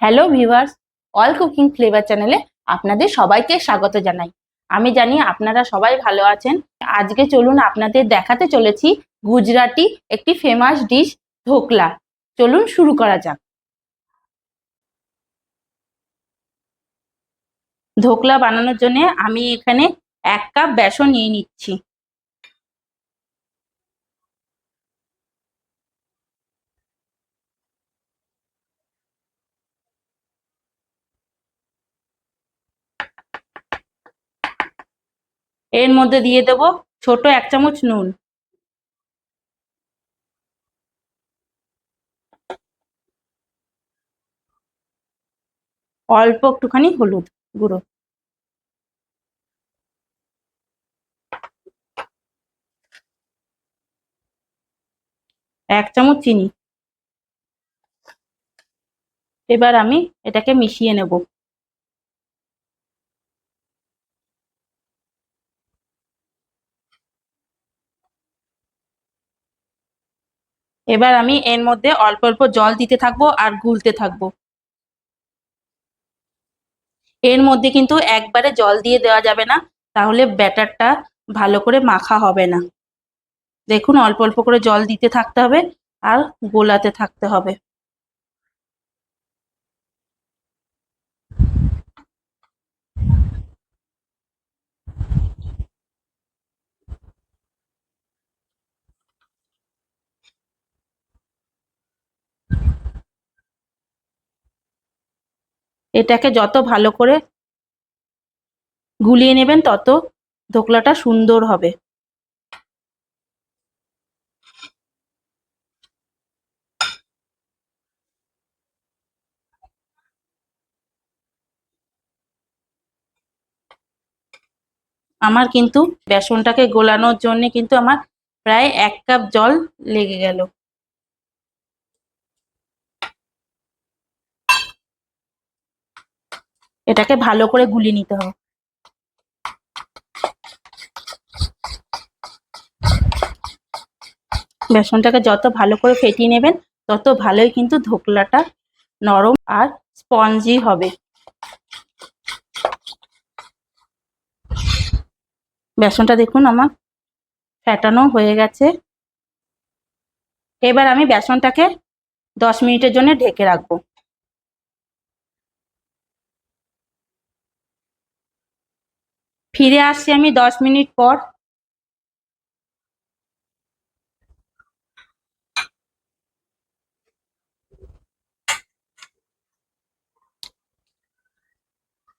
Hello viewers, all cooking flavour চ্যানেলে আপনাদের সবাইকে স্বাগত জানাই। আমি জানি আপনারা সবাই ভালো আছেন। আজকে চলুন আপনাদের দেখাতে চলেছি গুজরাটি একটি ফেমাস ডিশ ধোকলা। চলুন শুরু করা যাক। ধোকলা বানানোর জন্য আমি এখানে 1 কাপ বেসন নিয়ে নিচ্ছি। এর মধ্যে দিয়ে দেব ছোট 1 চামচ নুন, অল্প একটুখানি হলুদ গুঁড়ো, 1 চামচ চিনি। এবার আমি এটাকে মিশিয়ে নেব। এবার আমি এর মধ্যে অল্প অল্প জল দিতে থাকবো আর গুলতে থাকবো। এর মধ্যে কিন্তু একবারে জল দিয়ে দেওয়া যাবে না, তাহলে ব্যাটারটা ভালো করে মাখা হবে না। দেখুন অল্প অল্প করে জল দিতে থাকতে হবে আর গোলাতে থাকতে হবে। এটাকে যত ভালো করে গুলিয়ে নেবেন তত ধোকলাটা সুন্দর হবে। আমার কিন্তু বেসনটাকে গোলানোর জন্য কিন্তু আমার প্রায় 1 কাপ জল লেগে গেল। এটাকে ভালো করে গুলিয়ে নিতে হবে। বেসনটাকে যত ভালো করে ফেটিয়ে নেবেন তত ভালোই কিন্তু ধোকলাটা নরম আর স্পঞ্জি হবে। বেসনটা দেখুন আমার ফেটানো হয়ে গেছে। এবার আমি বেসনটাকে 10 মিনিটের জন্য ঢেকে রাখবো। ফিরে আসছি আমি 10 মিনিট পর।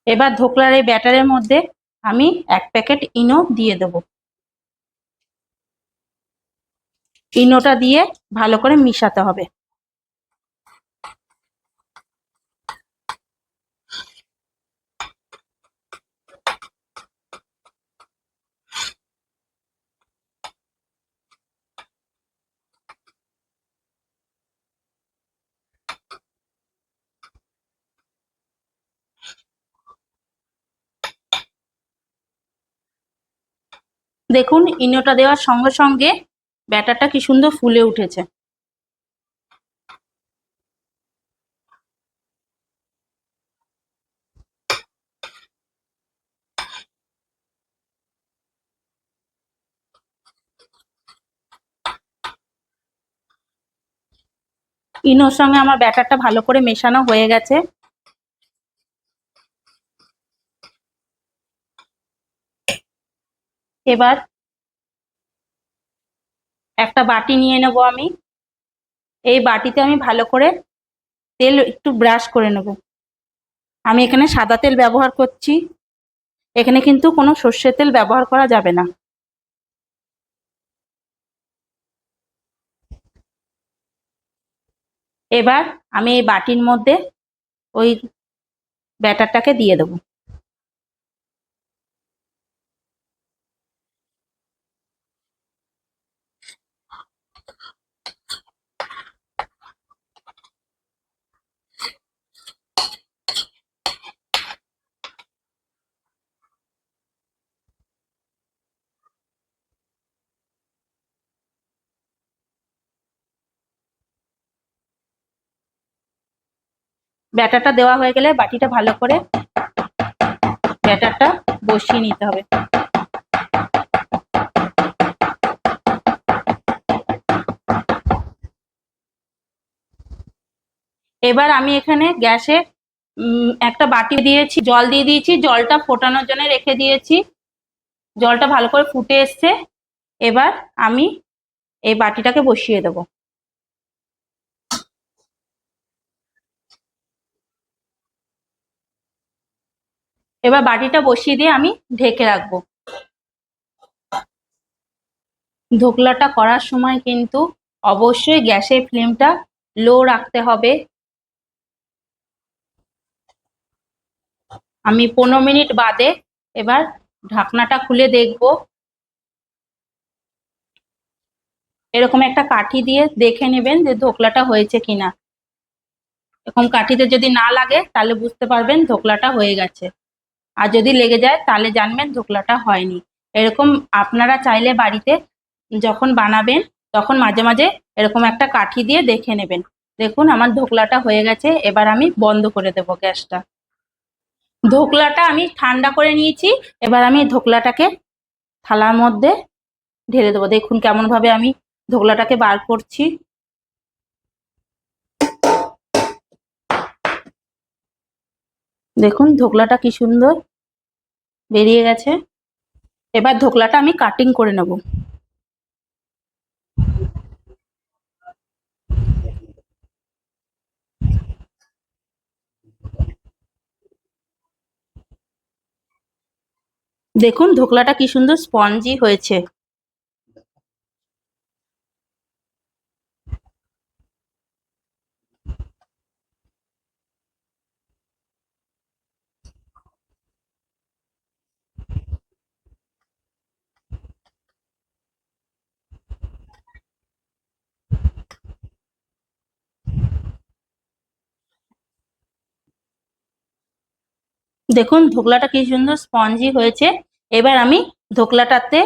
এবার ধোকলার এই ব্যাটারের মধ্যে আমি 1 প্যাকেট ইনো দিয়ে দেব। ইনোটা দিয়ে ভালো করে মিশাতে হবে। দেখুন ইনোটা দেওয়ার সঙ্গে সঙ্গে ব্যাটারটা কি সুন্দর ফুলে উঠেছে। ইনোর সঙ্গে আমার ব্যাটারটা ভালো করে মেশানো হয়ে গেছে। এবার একটা বাটি নিয়ে নেব আমি। এই বাটিতে আমি ভালো করে তেল একটু ব্রাশ করে নেব। আমি এখানে সাদা তেল ব্যবহার করছি। এখানে কিন্তু কোনো সর্ষের তেল ব্যবহার করা যাবে না। এবার আমি এই বাটির মধ্যে ওই ব্যাটারটাকে দিয়ে দেবো। ব্যাটারটা দেওয়া হয়ে গেলে বাটিটা ভালো করে ব্যাটারটা বসিয়ে নিতে হবে। এবার আমি এখানে গ্যাসে একটা বাটি দিয়েছি, জল দিয়ে দিয়েছি, জলটা ফোটানোর জন্য রেখে দিয়েছি। জলটা ভালো করে ফুটে এসছে। এবার আমি এই বাটিটাকে বসিয়ে দেব। এবার বাটিটা বসিয়ে দিয়ে আমি ঢেকে রাখবো। ধোকলাটা করার সময় কিন্তু অবশ্যই গ্যাসের ফ্লেমটা লো রাখতে হবে। আমি 15 মিনিট বাদে এবার ঢাকনাটা খুলে দেখব। এরকম একটা কাঠি দিয়ে দেখে নেবেন যে ধোকলাটা হয়েছে কিনা। এরকম কাঠিতে যদি না লাগে তাহলে বুঝতে পারবেন ধোকলাটা হয়ে গেছে, আর যদি লেগে যায় তাহলে জানবেন ধোকলাটা হয়নি। এরকম আপনারা চাইলে বাড়িতে যখন বানাবেন তখন মাঝে মাঝে এরকম একটা কাঠি দিয়ে দেখে নেবেন। দেখুন আমার ধোকলাটা হয়ে গেছে। এবার আমি বন্ধ করে দেব গ্যাসটা। ধোকলাটা আমি ঠান্ডা করে নিয়েছি। এবার আমি ধোকলাটাকে থালার মধ্যে ঢেলে দেবো। দেখুন কেমন ভাবে আমি ধোকলাটাকে বার করছি। দেখুন ধোকলাটা কি সুন্দর বেরিয়ে গেছে। এবার ধোকলাটা আমি কাটিং করে নেব। দেখুন ধোকলাটা কি সুন্দর স্পঞ্জি হয়েছে। দেখুন ধোকলাটা কি সুন্দর স্পঞ্জি হয়েছে। এবার আমি ধোকলাটাতে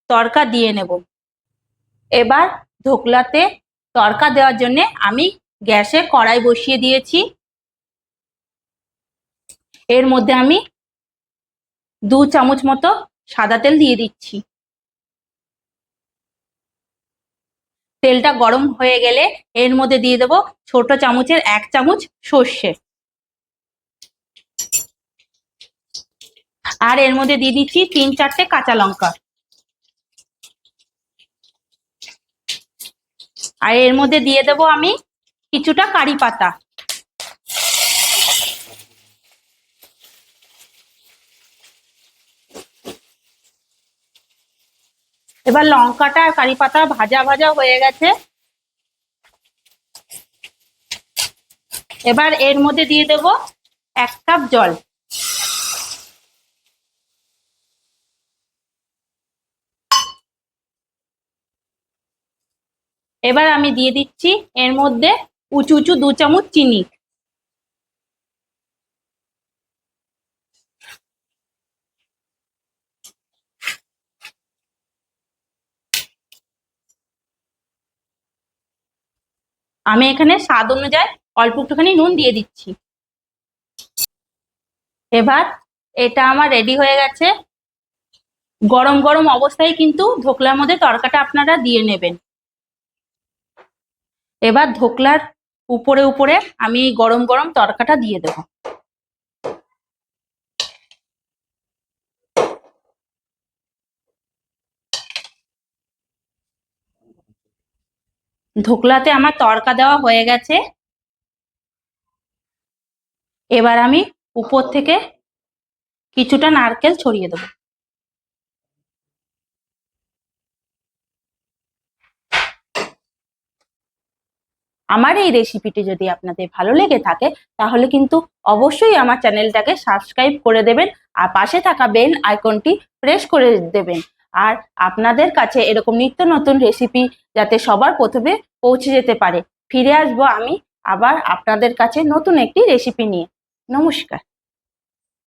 তড়কা দিয়ে নেব। এবার ধোকলাতে তড়কা দেওয়ার জন্য আমি গ্যাসে কড়াই বসিয়ে দিয়েছি। এর মধ্যে আমি 2 চামচ মতো সাদা তেল দিয়ে দিচ্ছি। তেলটা গরম হয়ে গেলে এর মধ্যে দিয়ে দেব ছোট চামচের 1 চামচ সর্ষে, আর এর মধ্যে দিয়ে দিচ্ছি 3-4টে কাঁচা লঙ্কা, আর এর মধ্যে দিয়ে দেব আমি কিছুটা কারি পাতা। এবার লঙ্কাটা আর কারি পাতা ভাজা ভাজা হয়ে গেছে। এবার এর মধ্যে দিয়ে দেব 1 কাপ জল। এবার আমি দিয়ে দিচ্ছি এর মধ্যে উঁচু উঁচু 2 চামচ চিনি। আমি এখানে স্বাদ অনুযায়ী অল্প একটুখানি নুন দিয়ে দিচ্ছি। এবার এটা আমার রেডি হয়ে গেছে। গরম গরম অবস্থায় কিন্তু ধোকলার মধ্যে তড়কাটা আপনারা দিয়ে নেবেন। এবার ধোকলার উপরে উপরে আমি গরম গরম তড়কাটা দিয়ে দেব। ধোকলাতে আমার তড়কা দেওয়া হয়ে গেছে। এবার আমি উপর থেকে কিছুটা নারকেল ছড়িয়ে দেব। আমার এই রেসিপিটি যদি আপনাদের ভালো লেগে থাকে তাহলে কিন্তু অবশ্যই আমার চ্যানেলটাকে সাবস্ক্রাইব করে দেবেন, আর পাশে থাকা বেল আইকনটি প্রেস করে দেবেন। আর আপনাদের কাছে এরকম নিত্য নতুন রেসিপি যাতে সবার প্রথমে পৌঁছে যেতে পারে। ফিরে আসবো আমি আবার আপনাদের কাছে নতুন একটি রেসিপি নিয়ে। নমস্কার।